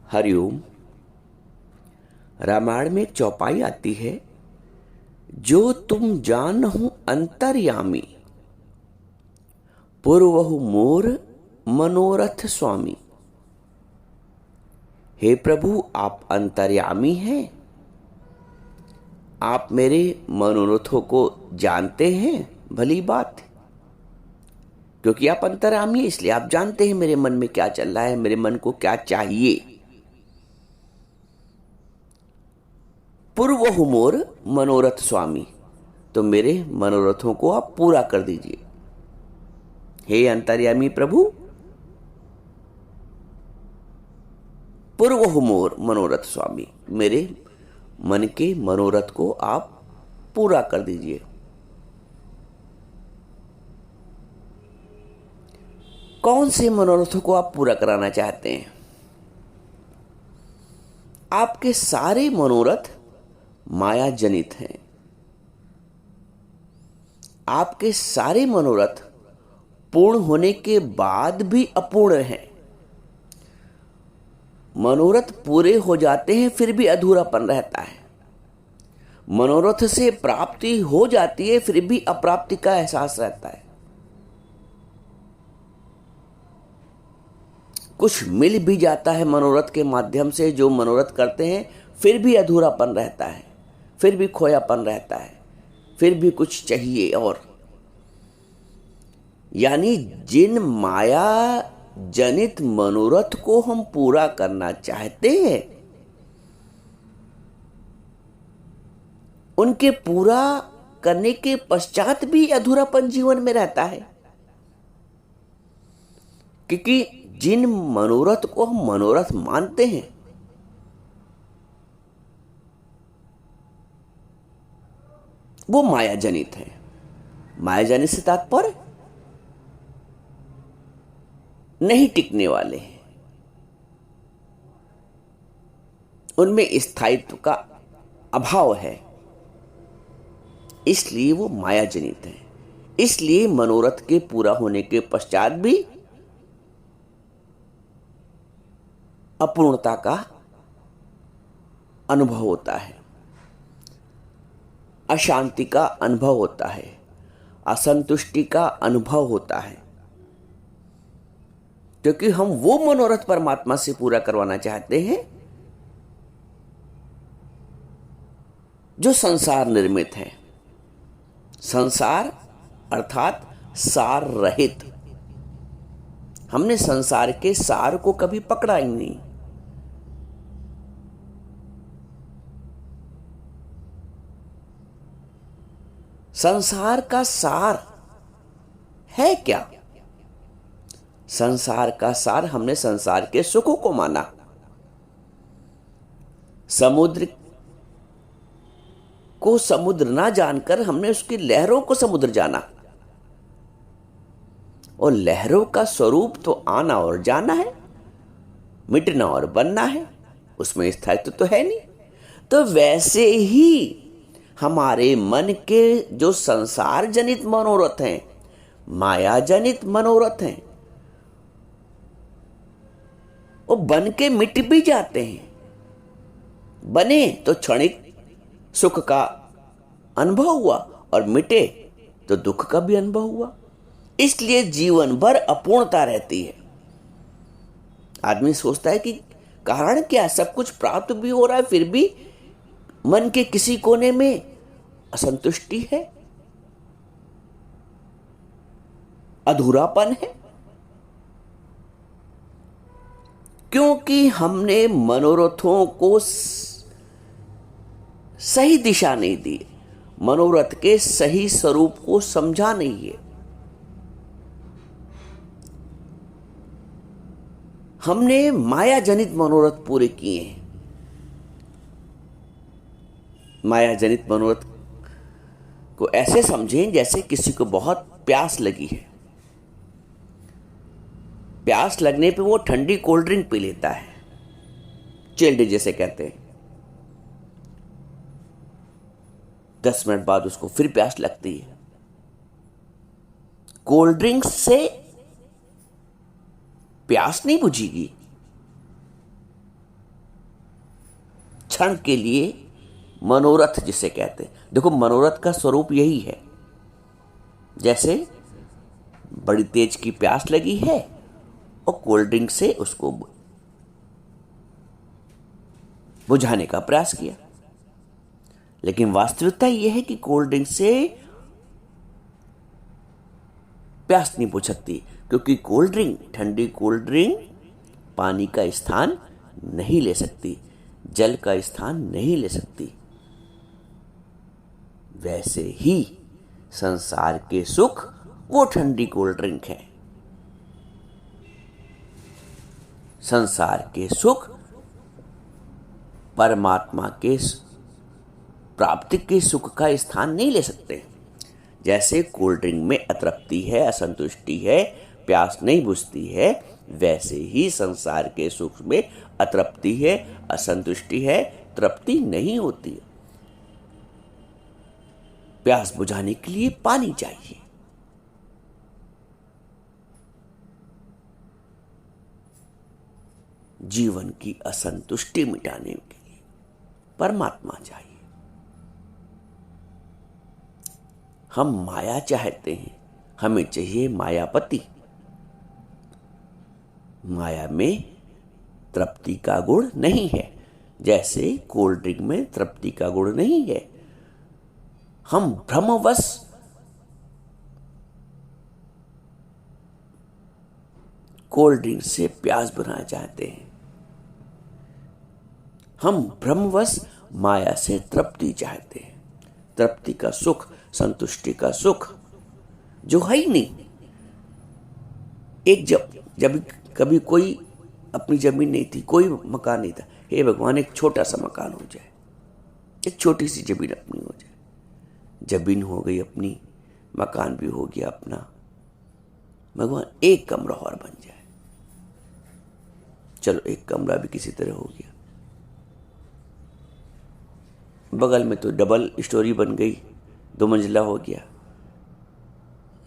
हरिओम। रामायण में एक चौपाई आती है, जो तुम जानहु अंतर्यामी, पूर्वहु मोर मनोरथ स्वामी। हे प्रभु, आप अंतर्यामी हैं, आप मेरे मनोरथों को जानते हैं। भली बात है, क्योंकि आप अंतर्यामी हैं, इसलिए आप जानते हैं मेरे मन में क्या चल रहा है, मेरे मन को क्या चाहिए। पूर्वहु मोर मनोरथ स्वामी, तो मेरे मनोरथों को आप पूरा कर दीजिए। हे अंतर्यामी प्रभु, पूर्वहु मोर मनोरथ स्वामी, मेरे मन के मनोरथ को आप पूरा कर दीजिए। कौन से मनोरथों को आप पूरा कराना चाहते हैं? आपके सारे मनोरथ माया जनित हैं। आपके सारे मनोरथ पूर्ण होने के बाद भी अपूर्ण हैं। मनोरथ पूरे हो जाते हैं फिर भी अधूरापन रहता है। मनोरथ से प्राप्ति हो जाती है फिर भी अप्राप्ति का एहसास रहता है। कुछ मिल भी जाता है मनोरथ के माध्यम से, जो मनोरथ करते हैं, फिर भी अधूरापन रहता है, फिर भी खोयापन रहता है, फिर भी कुछ चाहिए और। यानी जिन माया जनित मनोरथ को हम पूरा करना चाहते हैं, उनके पूरा करने के पश्चात भी अधूरापन जीवन में रहता है। क्योंकि जिन मनोरथ को हम मनोरथ मानते हैं, वो माया जनित है। माया जनित से तात्पर्य नहीं टिकने वाले हैं, उनमें स्थायित्व का अभाव है, इसलिए वो माया जनित है। इसलिए मनोरथ के पूरा होने के पश्चात भी अपूर्णता का अनुभव होता है, अशांति का अनुभव होता है, असंतुष्टि का अनुभव होता है, क्योंकि हम वो मनोरथ परमात्मा से पूरा करवाना चाहते हैं जो संसार निर्मित है। संसार अर्थात सार रहित। हमने संसार के सार को कभी पकड़ा ही नहीं। संसार का सार है क्या? संसार का सार हमने संसार के सुखों को माना। समुद्र को समुद्र ना जानकर हमने उसकी लहरों को समुद्र जाना, और लहरों का स्वरूप तो आना और जाना है, मिटना और बनना है, उसमें स्थायित्व तो है नहीं। तो वैसे ही हमारे मन के जो संसार जनित मनोरथ हैं, माया जनित मनोरथ हैं, वो बन के मिट भी जाते हैं। बने तो क्षणिक सुख का अनुभव हुआ, और मिटे तो दुख का भी अनुभव हुआ। इसलिए जीवन भर अपूर्णता रहती है। आदमी सोचता है कि कारण क्या, सब कुछ प्राप्त भी हो रहा है फिर भी मन के किसी कोने में असंतुष्टि है, अधूरापन है, क्योंकि हमने मनोरथों को सही दिशा नहीं दी, मनोरथ के सही स्वरूप को समझा नहीं है। हमने माया जनित मनोरथ पूरे किए हैं। माया जनित मनोरथ को ऐसे समझें जैसे किसी को बहुत प्यास लगी है। प्यास लगने पे वो ठंडी कोल्ड ड्रिंक पी लेता है, चिल्ड जैसे कहते हैं। 10 मिनट बाद उसको फिर प्यास लगती है। कोल्ड ड्रिंक से प्यास नहीं बुझेगी, क्षण के लिए मनोरथ जिसे कहते हैं। देखो, मनोरथ का स्वरूप यही है। जैसे बड़ी तेज की प्यास लगी है और कोल्ड ड्रिंक से उसको बुझाने का प्रयास किया, लेकिन वास्तविकता यह है कि कोल्ड ड्रिंक से प्यास नहीं बुझ सकती, क्योंकि कोल्ड ड्रिंक, ठंडी कोल्ड ड्रिंक पानी का स्थान नहीं ले सकती, जल का स्थान नहीं ले सकती। वैसे ही संसार के सुख वो ठंडी कोल्ड ड्रिंक है। संसार के सुख परमात्मा के प्राप्ति के सुख का स्थान नहीं ले सकते। जैसे कोल्ड ड्रिंक में अतृप्ति है, असंतुष्टि है, प्यास नहीं बुझती है, वैसे ही संसार के सुख में अतृप्ति है, असंतुष्टि है, तृप्ति नहीं होती है। प्यास बुझाने के लिए पानी चाहिए। जीवन की असंतुष्टि मिटाने के लिए परमात्मा चाहिए। हम माया चाहते हैं, हमें चाहिए मायापति। माया में तृप्ति का गुण नहीं है, जैसे कोल्ड ड्रिंक में तृप्ति का गुण नहीं है। हम भ्रमवश कोल्ड ड्रिंक से प्यास बुझाना चाहते हैं। हम भ्रमवश माया से तृप्ति चाहते हैं। तृप्ति का सुख, संतुष्टि का सुख जो है ही नहीं। एक जब कभी कोई अपनी जमीन नहीं थी, कोई मकान नहीं था, हे भगवान एक छोटा सा मकान हो जाए, एक छोटी सी जमीन अपनी हो जाए। जमीन हो गई अपनी, मकान भी हो गया अपना, भगवान एक कमरा और बन जाए। चलो एक कमरा भी किसी तरह हो गया, बगल में तो डबल स्टोरी बन गई, 2 मंजिला हो गया।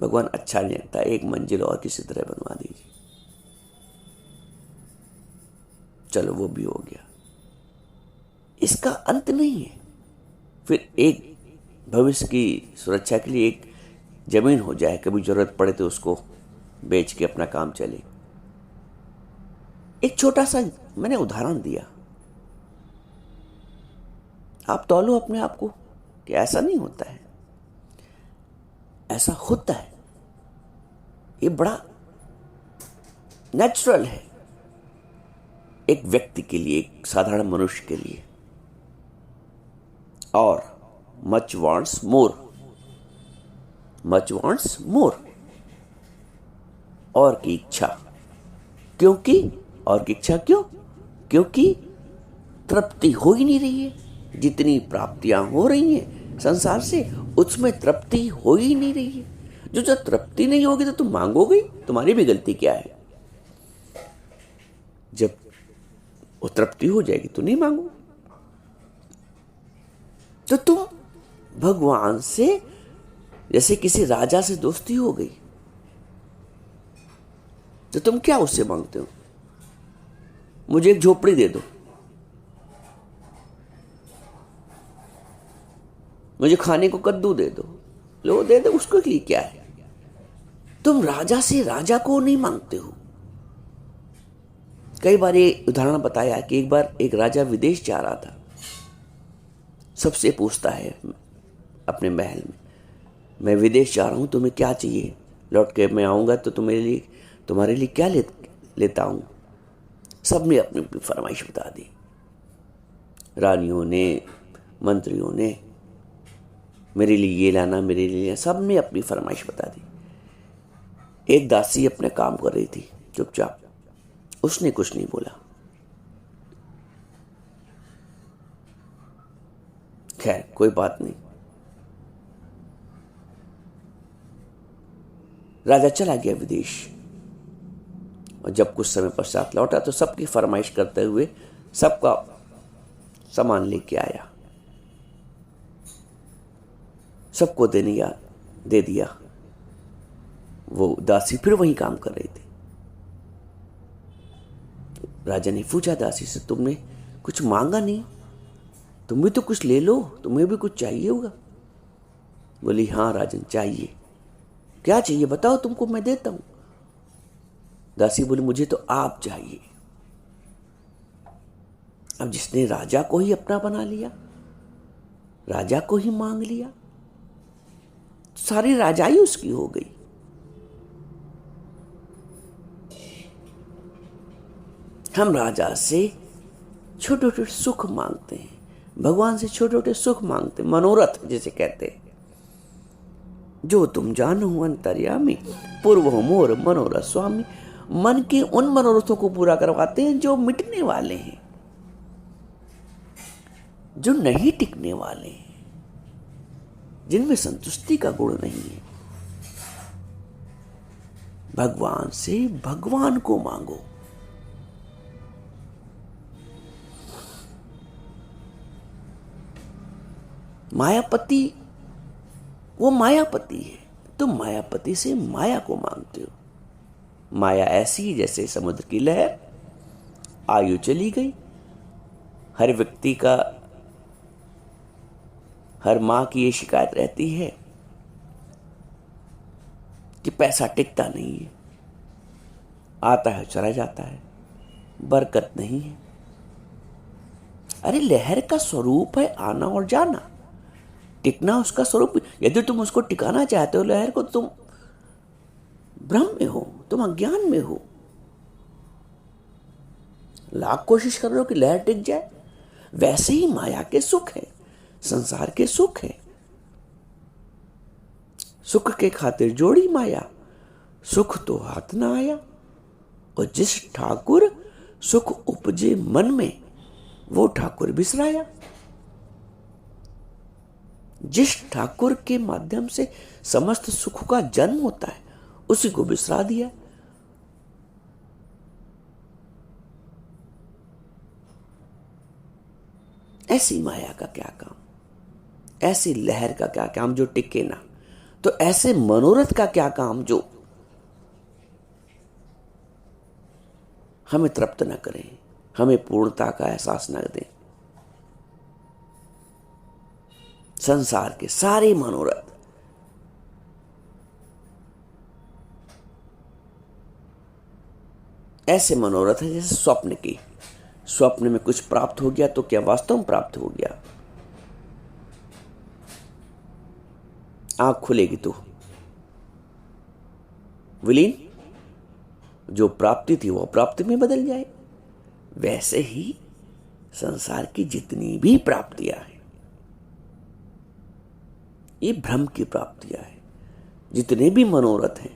भगवान अच्छा नहीं लगता, 1 मंजिल और किसी तरह बनवा दीजिए। चलो वो भी हो गया। इसका अंत नहीं है। फिर एक भविष्य की सुरक्षा के लिए एक जमीन हो जाए, कभी जरूरत पड़े तो उसको बेच के अपना काम चले। एक छोटा सा मैंने उदाहरण दिया, आप तौलो अपने आप को कि ऐसा नहीं होता है, ऐसा होता है। ये बड़ा नेचुरल है एक व्यक्ति के लिए, एक साधारण मनुष्य के लिए। और मच वांट्स मोर, मच वांट्स मोर, और की इच्छा। क्योंकि और की इच्छा क्यों? क्योंकि तृप्ति हो ही नहीं रही है। जितनी प्राप्तियां हो रही हैं संसार से, उसमें तृप्ति हो ही नहीं रही है। जो तृप्ति नहीं होगी तो तुम मांगोगे, तुम्हारी भी गलती क्या है? जब वो तृप्ति हो जाएगी तो नहीं मांगो। तो तुम भगवान से, जैसे किसी राजा से दोस्ती हो गई, तो तुम क्या उससे मांगते हो? मुझे एक झोपड़ी दे दो, मुझे खाने को कद्दू दे दो, लो दे दो, उसको लिए क्या है? तुम राजा से राजा को नहीं मांगते हो। कई बार ये उदाहरण बताया कि एक बार एक राजा विदेश जा रहा था, सबसे पूछता है अपने महल में, मैं विदेश जा रहा हूं, तुम्हें क्या चाहिए? लौट के मैं आऊंगा तो तुम्हारे लिए क्या लेता हूं? सबने अपनी अपनी फरमाइश बता दी। रानियों ने, मंत्रियों ने, मेरे लिए ये लाना, मेरे लिए, सबने अपनी फरमाइश बता दी। एक दासी अपने काम कर रही थी चुपचाप, उसने कुछ नहीं बोला। खैर कोई बात नहीं, राजा चला गया विदेश, और जब कुछ समय पश्चात लौटा तो सबकी फरमाइश करते हुए सबका सामान लेके आया, सबको दे दिया। वो दासी फिर वही काम कर रही थी। राजा ने पूछा दासी से, तुमने कुछ मांगा नहीं? तुम भी तो कुछ ले लो, तुम्हें भी कुछ चाहिए होगा। बोली हाँ राजन चाहिए। क्या चाहिए बताओ, तुमको मैं देता हूं। दासी बोली मुझे तो आप चाहिए। अब जिसने राजा को ही अपना बना लिया, राजा को ही मांग लिया, सारी राजाई उसकी हो गई। हम राजा से छोटे छोटे सुख मांगते हैं, भगवान से छोटे छोटे सुख मांगते हैं, मनोरथ जिसे कहते हैं। जो तुम जानो अंतर्यामी, पूर्व मोर मनोरथ स्वामी। मन के उन मनोरथों को पूरा करवाते हैं जो मिटने वाले हैं, जो नहीं टिकने वाले हैं, जिनमें संतुष्टि का गुण नहीं है। भगवान से भगवान को मांगो। मायापति वो मायापति है, तुम मायापति से माया को मांगते हो। माया ऐसी जैसे समुद्र की लहर, आयु चली गई। हर व्यक्ति का, हर मां की ये शिकायत रहती है कि पैसा टिकता नहीं है, आता है चला जाता है, बरकत नहीं है। अरे लहर का स्वरूप है आना और जाना, टिकना उसका स्वरूप। यदि तुम उसको टिकाना चाहते हो लहर को, तुम भ्रम में हो, तुम अज्ञान में हो। लाख कोशिश कर रहे हो कि लहर टिक जाए। वैसे ही माया के सुख है, संसार के सुख है। सुख के खातिर जोड़ी माया, सुख तो हाथ ना आया। और जिस ठाकुर सुख उपजे मन में, वो ठाकुर बिसराया। जिस ठाकुर के माध्यम से समस्त सुख का जन्म होता है, उसी को बिसरा दिया। ऐसी माया का क्या काम, ऐसी लहर का क्या काम जो टिके ना। तो ऐसे मनोरथ का क्या काम जो हमें तृप्त न करें, हमें पूर्णता का एहसास न दें। संसार के सारे मनोरथ ऐसे मनोरथ है जैसे स्वप्न की। स्वप्न में कुछ प्राप्त हो गया तो क्या वास्तव में प्राप्त हो गया? आंख खुलेगी तो विलीन, जो प्राप्ति थी वो प्राप्ति में बदल जाए। वैसे ही संसार की जितनी भी प्राप्तियां हैं, ये भ्रम की प्राप्तियां हैं। जितने भी मनोरथ हैं,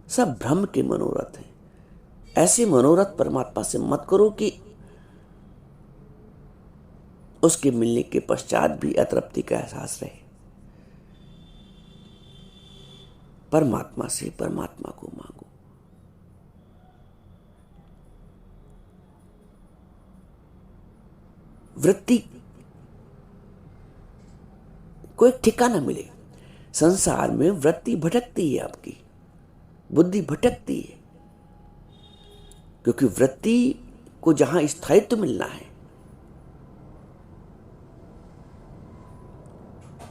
सब भ्रम के मनोरथ हैं। ऐसे मनोरथ परमात्मा से मत करो कि उसके मिलने के पश्चात भी अतृप्ति का एहसास रहे। परमात्मा से परमात्मा को मांगो। वृत्ति को एक ठिकाना मिले। संसार में वृत्ति भटकती है, आपकी बुद्धि भटकती है, क्योंकि वृत्ति को जहां स्थायित्व मिलना है,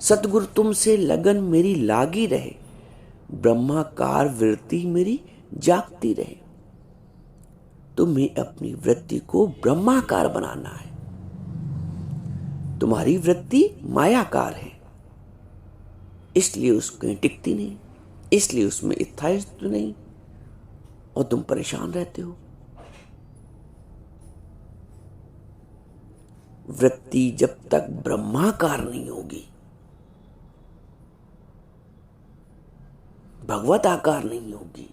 सतगुरु तुमसे लगन मेरी लागी रहे, ब्रह्माकार वृत्ति मेरी जागती रहे। तुम्हें अपनी वृत्ति को ब्रह्माकार बनाना है। तुम्हारी वृत्ति मायाकार है, इसलिए उसको टिकती नहीं, इसलिए उसमें स्थायित्व नहीं, और तुम परेशान रहते हो। वृत्ति जब तक ब्रह्माकार नहीं होगी, भगवत आकार नहीं होगी,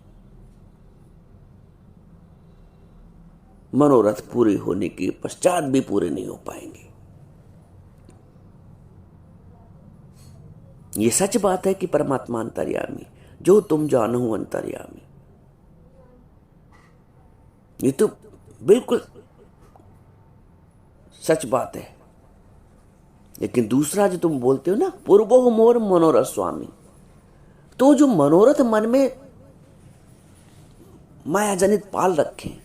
मनोरथ पूरे होने के पश्चात भी पूरे नहीं हो पाएंगे। ये सच बात है कि परमात्मा अंतर्यामी, जो तुम जानो अंतर्यामी। ये तो बिल्कुल सच बात है। लेकिन दूसरा जो तुम बोलते हो ना, पूर्वो मोर मनोरथ स्वामी, तो जो मनोरथ मन में माया जनित पाल रखे,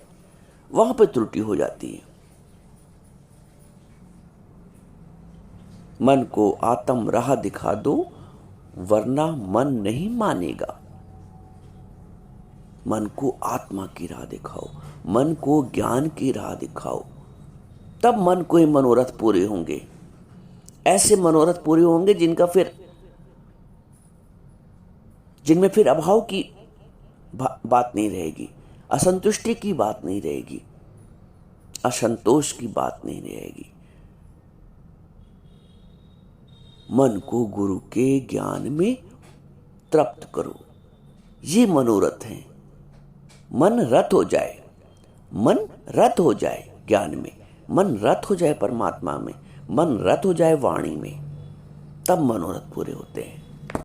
वहां पर त्रुटि हो जाती है। मन को आत्म राह दिखा दो, वरना मन नहीं मानेगा। मन को आत्मा की राह दिखाओ, मन को ज्ञान की राह दिखाओ, तब मन को ही मनोरथ पूरे होंगे। ऐसे मनोरथ पूरे होंगे जिनमें फिर अभाव की बात नहीं रहेगी, असंतुष्टि की बात नहीं रहेगी, असंतोष की बात नहीं रहेगी। मन को गुरु के ज्ञान में तृप्त करो, ये मनोरथ है। मन रत हो जाए, मन रत हो जाए ज्ञान में, मन रत हो जाए परमात्मा में, मन रत हो जाए वाणी में, तब मनोरथ पूरे होते हैं।